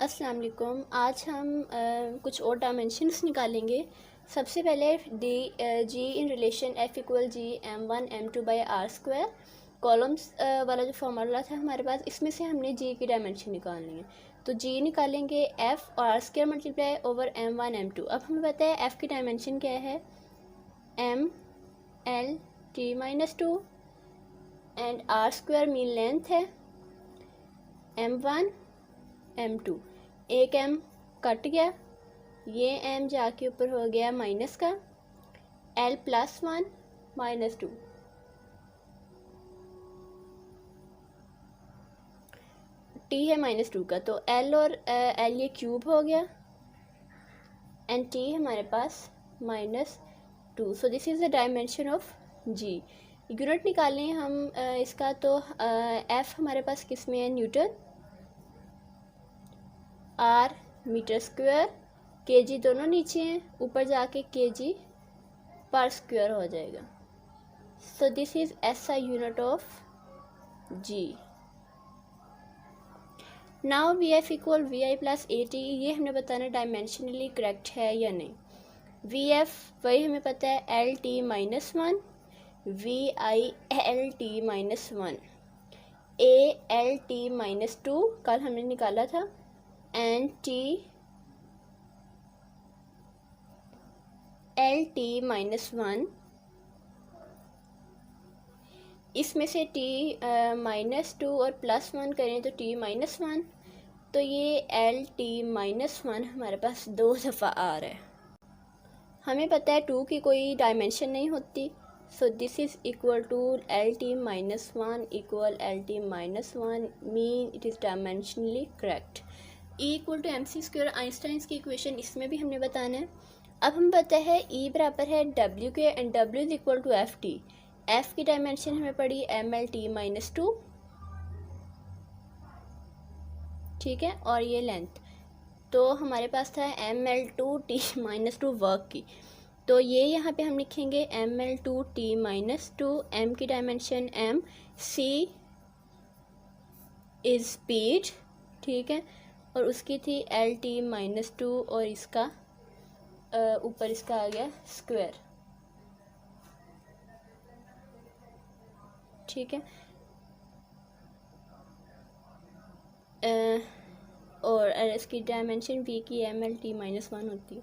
अस्सलाम वालेकुम। आज हम कुछ और डायमेंशंस निकालेंगे। सबसे पहले G in relation F equal G m1 m2/r²। Coulomb's वाला जो फॉर्मूला था हमारे पास, इसमें से हमने जी की डायमेंशन निकालनी है। तो जी निकालेंगे एफ और r² multiply over m1 m2। अब हमें पता है एफ़ की डायमेंशन क्या है, m l t-2 and r² mean length है m1 m2। एक m कट गया, ये m जाके ऊपर हो गया माइनस का l +1 -2। t है -2 का, तो l और l ये क्यूब हो गया एंड t हमारे पास -2। सो this is the dimension of g। Unit निकालें हम इसका, तो f हमारे पास किस में है, newton, r metre square, kg दोनों नीचे हैं, ऊपर जाके kg पर स्क्वायर हो जाएगा। So this is SI unit of g। Now VF equal VI + AT। ये हमने बताना डायमेंशनली करेक्ट है या नहीं। VF वही हमें पता है LT-1, VI LT-1, ALT-2 कल हमने निकाला था, एंड T LT-1। इसमें से T -2 और +1 करें तो T -1, तो ये LT-1 हमारे पास 2 दफ़ा आ रहा है। हमें पता है 2 की कोई डायमेंशन नहीं होती। So this is equal to LT-1 equal LT-1 mean it is dimensionally correct. E equal to mc², Einstein's की इक्वेशन, इसमें भी हमने बताना है। अब हमें पता है E बराबर है W के and W is equal to FT। F की डायमेंशन हमें पड़ी MLT-2, ठीक है, और ये लेंथ तो हमारे पास था ML2T-2 वर्क की, तो ये यहाँ पे हम लिखेंगे ML2T-2। M की dimension M, C is speed, ठीक है, और उसकी थी LT-2 और इसका ऊपर इसका आ गया स्क्वायर, ठीक है। और इसकी डायमेंशन V की MLT-1 होती है,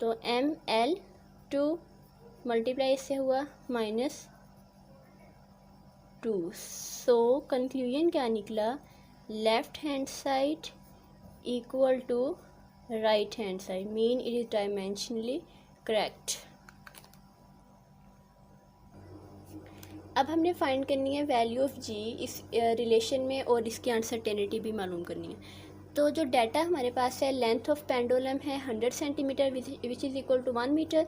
तो ML2 मल्टीप्लाई इससे हुआ -2। सो कंक्लूजन क्या निकला, left hand side equal to right hand side, mean it is dimensionally correct. अब हमने फाइंड करनी है वैल्यू ऑफ जी इस रिलेशन में, और इसकी अनसर्टेनिटी भी मालूम करनी है। तो जो डाटा हमारे पास है, लेंथ ऑफ पेंडुलम है 100 centimetre which is equal to 1 metre.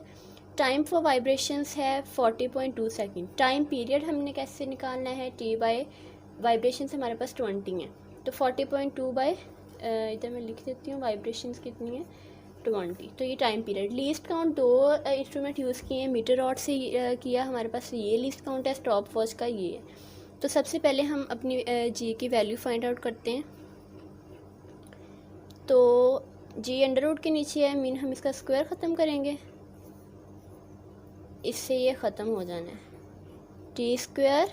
Time for vibrations है 40.2 सेकेंड। टाइम पीरियड हमने कैसे निकालना है, T बाय वाइब्रेशंस हमारे पास 20 हैं, तो 40.2 बाय इधर मैं लिख देती हूँ वाइब्रेशंस कितनी है 20। तो ये time period. Least count 2 instrument use किए हैं, मीटर रॉड से किया, हमारे पास ये लीस्ट काउंट है, स्टॉप वॉच का ये है। तो सबसे पहले हम अपनी जी की वैल्यू फाइंड आउट करते हैं। तो जी अंडर रूट के नीचे है, मीन हम इसका स्क्वायर ख़त्म करेंगे, इससे ये ख़त्म हो जाना है। T²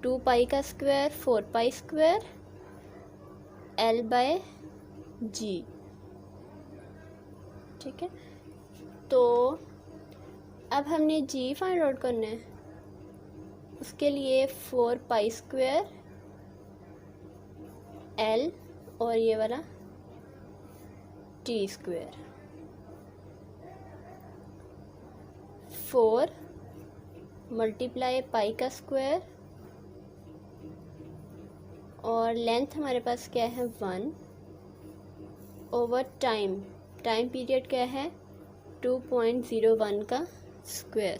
2 पाई का स्क्वायर 4 पाई स्क्वायर L/G, ठीक है। तो अब हमने G फाइंड आउट करना है, उसके लिए 4 पाई स्क्वायर L और ये वाला T², 4 मल्टीप्लाई पाई का स्क्वायर, और लेंथ हमारे पास क्या है 1 ओवर टाइम पीरियड क्या है 2.01 का स्क्वायर।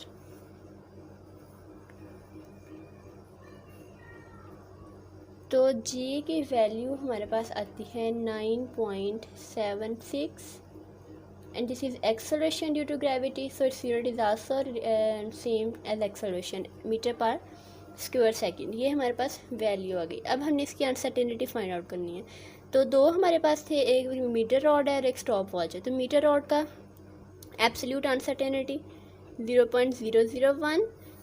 तो G की वैल्यू हमारे पास आती है 9.76 and this is acceleration due to gravity, so its unit is also same as acceleration, metre per square second. ये हमारे पास वैल्यू आ गई। अब हमने इसकी अनसर्टेनिटी फाइंड आउट करनी है। तो दो हमारे पास थे, एक मीटर रॉड है और एक स्टॉप वॉच है। तो मीटर रॉड का एब्सोल्यूट अनसर्टेनिटी 0.001,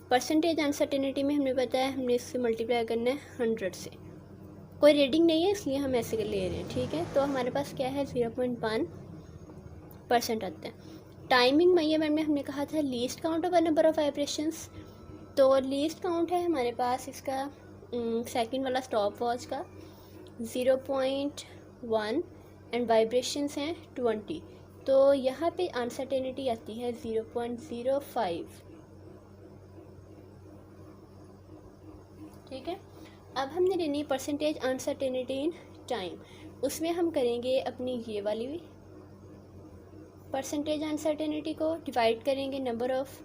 परसेंटेज अनसर्टेनिटी में हमें पता है हमने इससे मल्टीप्लाई करना है 100 से। कोई रीडिंग नहीं है इसलिए हम ऐसे ले रहे हैं, ठीक है। तो हमारे पास क्या है 0.1% आता है। टाइमिंग मेजरमेंट में हमने कहा था least count of number of vibrations, तो लीस्ट काउंट है हमारे पास इसका सेकंड वाला स्टॉप वॉच का 0.1 एंड वाइब्रेशंस हैं 20। तो यहाँ पे अनसर्टेनिटी आती है 0.05, ठीक है। अब हमने लेनी परसेंटेज अनसर्टेनिटी इन टाइम, उसमें हम करेंगे अपनी ये वाली परसेंटेज अनसर्टेनिटी को डिवाइड करेंगे number of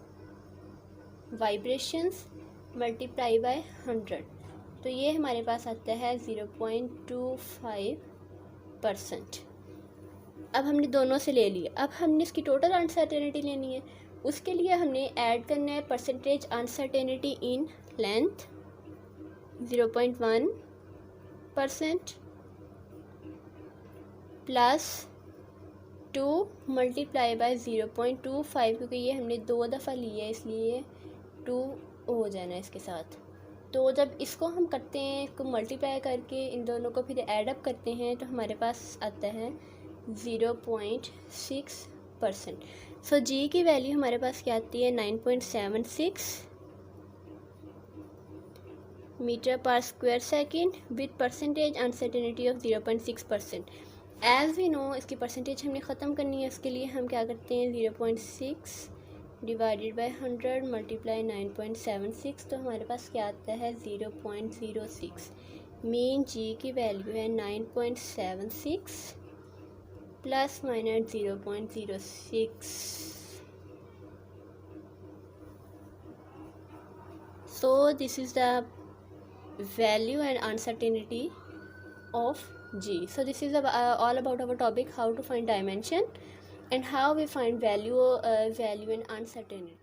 vibrations multiply by 100। तो ये हमारे पास आता है 0.25%। अब हमने दोनों से ले लिया, अब हमने इसकी टोटल अनसर्टेनिटी लेनी है। उसके लिए हमने ऐड करना है percentage uncertainty in length 0.1% plus 2 multiply by 0.25, क्योंकि ये हमने 2 दफ़ा लिया है इसलिए 2 हो जाना है इसके साथ। तो जब इसको हम करते हैं, इसको मल्टीप्लाई करके इन दोनों को फिर ऐड अप करते हैं तो हमारे पास आता है 0.6%। सो जी की वैल्यू हमारे पास क्या आती है 9.76 metre per square second with percentage uncertainty of 0.6%। As we know इसकी परसेंटेज हमने ख़त्म करनी है, उसके लिए हम क्या करते हैं 0.6 डिवाइडेड बाय 100 मल्टीप्लाई 9.76, तो हमारे पास क्या आता है 0.06। मीन जी की वैल्यू है 9.76 plus minus 0.06। So this is the value and uncertainty of G. So this is all about our topic how to find dimension and how we find value and uncertainty.